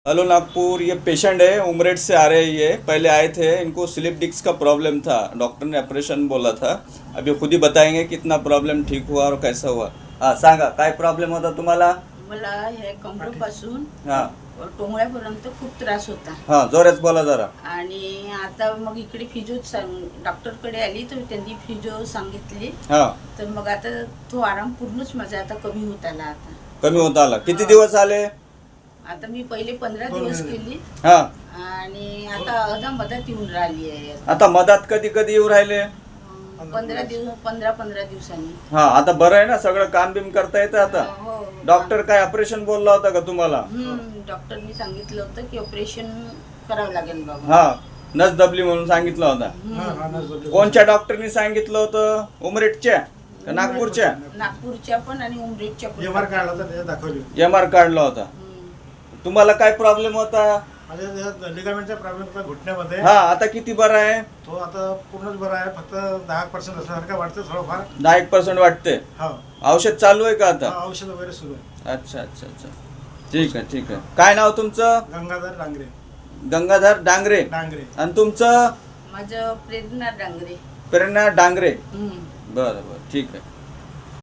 Hello Nagpur, ये patient है उमरेड से आ रहे हैं। ये पहले आए थे, इनको स्लिप डिस्क का प्रॉब्लम था। डॉक्टर ने ऑपरेशन बोला था। अभी खुद ही बताएंगे कितना प्रॉब्लम ठीक हुआ और कैसा हुआ। हाँ सांगा, काय प्रॉब्लेम होता तुम्हाला? मला हे कमरेपासून हाँ टोंगळ्यापर्यंत खूप त्रास होता हाँ, जोरात बोला जरा। आणि आता मग इकडे फिजिओ डॉक्टरकडे आली तर त्यांनी फिजिओ सांगितली. हाँ, तर मग आता तो आराम पूर्णच माझा आता कमी होत आला. आता कमी होता आला। किती दिवस आले? आता मी पहिले 15 दिवस केली हाँ, आणि आता अधा मधात येऊन राहिली आहे. आता मधात कधी कधी येऊ राहिले? 15 दिवसांनी. हाँ, आता बरं आहे ना, सगळं काम बिम करता येतं आता? हो. डॉक्टर काय ऑपरेशन बोलला होता का तुम्हाला? डॉक्टरनी सांगितलं होतं की ऑपरेशन करावं लागेल बाबा. हा, नस दबली म्हणून सांगितलं होता। कोणत्या डॉक्टरनी सांगितलं होतं? उमरेडच्या का नागपूरच्या? नागपूरच्या पण आणि उमरेडच्या पण. एमआर काढला होता, त्याच्यात दाखवली. एम आर काढला होता। तुम्हाला काय प्रॉब्लेम होता? माझ्या त्याच्यात लिगामेंटचा प्रॉब्लेम होता घुटण्यामध्ये. हा, आता किती बरं आहे? तो आता पूर्णच बरा आहे, फक्त 10% असल्यासारखं वाटतं थोडंफार. 10% वाटते। हो, औषध चालू आहे का आता? औषध वगैरे सुरू आहे. अच्छा अच्छा अच्छा, ठीक आहे ठीक आहे। काय नाव तुमचं? गंगाधर डांगरे. गंगाधर डांगरे। डांगरे. आणि तुमचं? माझं प्रेरणा डांगरे. प्रेरणा डांगरे। हम्म. बरं बरं, ठीक आहे।